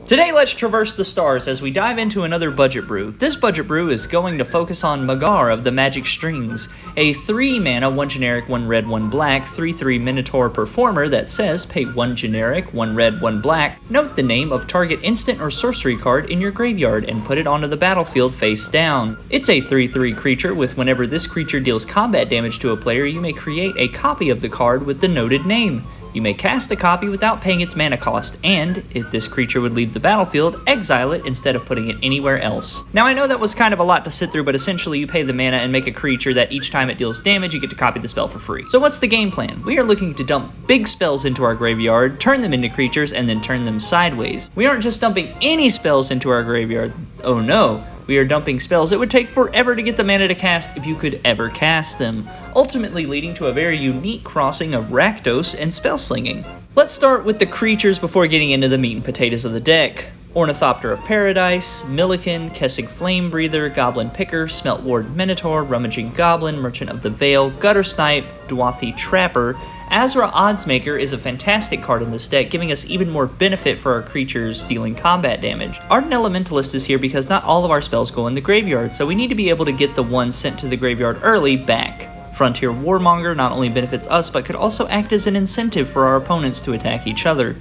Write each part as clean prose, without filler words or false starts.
Today, let's traverse the stars as we dive into another budget brew. This budget brew is going to focus on Magar of the Magic Strings, a 3-mana, 1 generic, 1 red, 1 black, 3/3 Minotaur performer that says pay 1 generic, 1 red, 1 black, note the name of target instant or sorcery card in your graveyard and put it onto the battlefield face down. It's a 3/3 creature with whenever this creature deals combat damage to a player, you may create a copy of the card with the noted name. You may cast a copy without paying its mana cost, and, if this creature would leave the battlefield, exile it instead of putting it anywhere else. Now I know that was kind of a lot to sit through, but essentially you pay the mana and make a creature that each time it deals damage, you get to copy the spell for free. So what's the game plan? We are looking to dump big spells into our graveyard, turn them into creatures, and then turn them sideways. We aren't just dumping any spells into our graveyard. Oh no. We are dumping spells it would take forever to get the mana to cast if you could ever cast them, ultimately leading to a very unique crossing of Rakdos and Spellslinging. Let's start with the creatures before getting into the meat and potatoes of the deck. Ornithopter of Paradise, Milliken, Kessig Flamebreather, Goblin Picker, Smeltward Minotaur, Rummaging Goblin, Merchant of the Veil, Gutter Snipe, Dwathi Trapper. Azra Oddsmaker is a fantastic card in this deck, giving us even more benefit for our creatures dealing combat damage. Ardent Elementalist is here because not all of our spells go in the graveyard, so we need to be able to get the ones sent to the graveyard early back. Frontier Warmonger not only benefits us, but could also act as an incentive for our opponents to attack each other.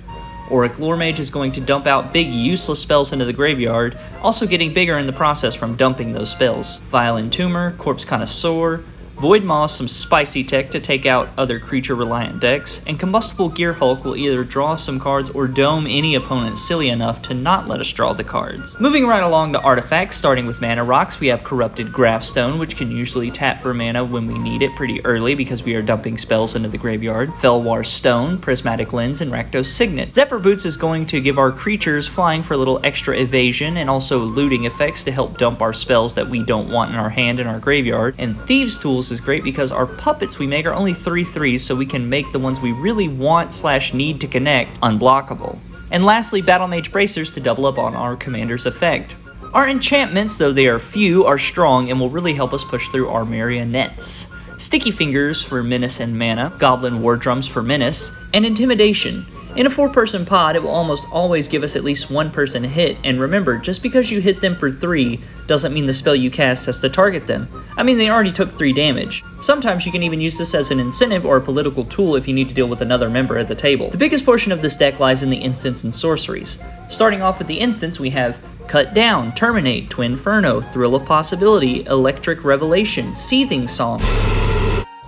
Auric Loremage is going to dump out big useless spells into the graveyard, also getting bigger in the process from dumping those spells. Violent Tumor, Corpse Connoisseur, Void Moss some spicy tech to take out other creature-reliant decks, and Combustible Gear Hulk will either draw some cards or dome any opponent silly enough to not let us draw the cards. Moving right along to artifacts, starting with mana rocks, we have Corrupted Graphstone, which can usually tap for mana when we need it pretty early because we are dumping spells into the graveyard. Felwar Stone, Prismatic Lens, and Rakdos Signet. Zephyr Boots is going to give our creatures flying for a little extra evasion and also looting effects to help dump our spells that we don't want in our hand in our graveyard. And Thieves' Tools is great because our puppets we make are only 3/3s, so we can make the ones we really want/need to connect unblockable. And lastly, Battle Mage Bracers to double up on our commander's effect. Our enchantments, though they are few, are strong and will really help us push through our marionettes. Sticky Fingers for Menace and Mana, Goblin War Drums for Menace, and Intimidation. In a 4-person pod, it will almost always give us at least 1 person hit, and remember, just because you hit them for 3 doesn't mean the spell you cast has to target them. I mean, they already took 3 damage. Sometimes you can even use this as an incentive or a political tool if you need to deal with another member at the table. The biggest portion of this deck lies in the instants and sorceries. Starting off with the instants, we have Cut Down, Terminate, Twinferno, Thrill of Possibility, Electric Revelation, Seething Song,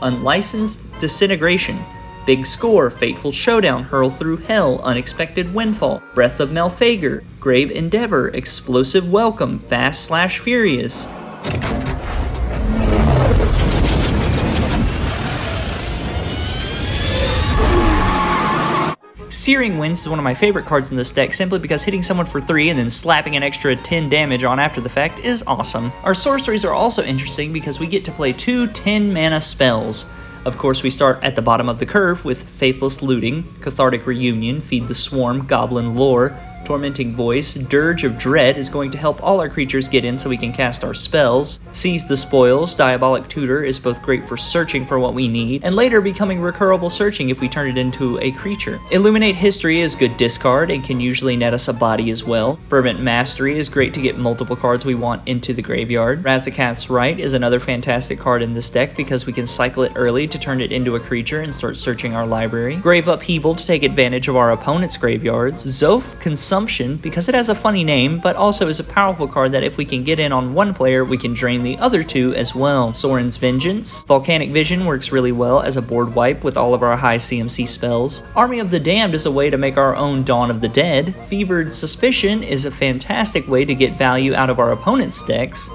Unlicensed Disintegration, Big Score, Fateful Showdown, Hurl Through Hell, Unexpected Windfall, Breath of Malphager, Grave Endeavor, Explosive Welcome, Fast/Furious. Searing Winds is one of my favorite cards in this deck simply because hitting someone for 3 and then slapping an extra 10 damage on after the fact is awesome. Our sorceries are also interesting because we get to play 2 10-mana spells. Of course, we start at the bottom of the curve with Faithless Looting, Cathartic Reunion, Feed the Swarm, Goblin Lore, Tormenting Voice, Dirge of Dread is going to help all our creatures get in so we can cast our spells. Seize the Spoils, Diabolic Tutor is both great for searching for what we need, and later becoming recurable searching if we turn it into a creature. Illuminate History is good discard and can usually net us a body as well. Fervent Mastery is great to get multiple cards we want into the graveyard. Razakat's Right is another fantastic card in this deck because we can cycle it early to turn it into a creature and start searching our library. Grave Upheaval to take advantage of our opponent's graveyards. Zoph Consumption because it has a funny name, but also is a powerful card that if we can get in on one player, we can drain the other 2 as well. Sorin's Vengeance. Volcanic Vision works really well as a board wipe with all of our high CMC spells. Army of the Damned is a way to make our own Dawn of the Dead. Fevered Suspicion is a fantastic way to get value out of our opponent's decks.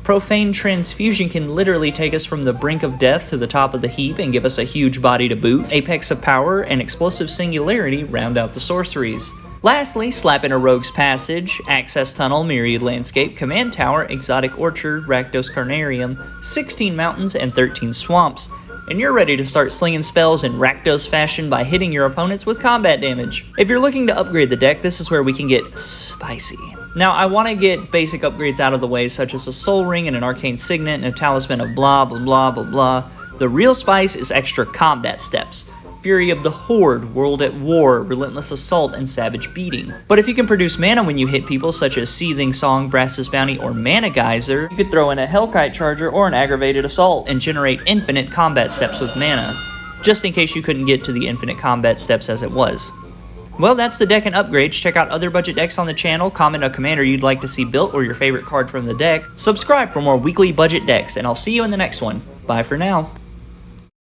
Profane Transfusion can literally take us from the brink of death to the top of the heap and give us a huge body to boot. Apex of Power and Explosive Singularity round out the sorceries. Lastly, slap in a Rogue's Passage, Access Tunnel, Myriad Landscape, Command Tower, Exotic Orchard, Rakdos Carnarium, 16 Mountains, and 13 Swamps. And you're ready to start slinging spells in Rakdos fashion by hitting your opponents with combat damage. If you're looking to upgrade the deck, this is where we can get spicy. Now, I want to get basic upgrades out of the way, such as a Soul Ring and an Arcane Signet and a Talisman of blah blah blah blah blah. The real spice is extra combat steps. Fury of the Horde, World at War, Relentless Assault, and Savage Beating. But if you can produce mana when you hit people, such as Seething Song, Brass's Bounty, or Mana Geyser, you could throw in a Hellkite Charger or an Aggravated Assault and generate infinite combat steps with mana, just in case you couldn't get to the infinite combat steps as it was. Well, that's the deck and upgrades. Check out other budget decks on the channel, comment a commander you'd like to see built or your favorite card from the deck, subscribe for more weekly budget decks, and I'll see you in the next one. Bye for now.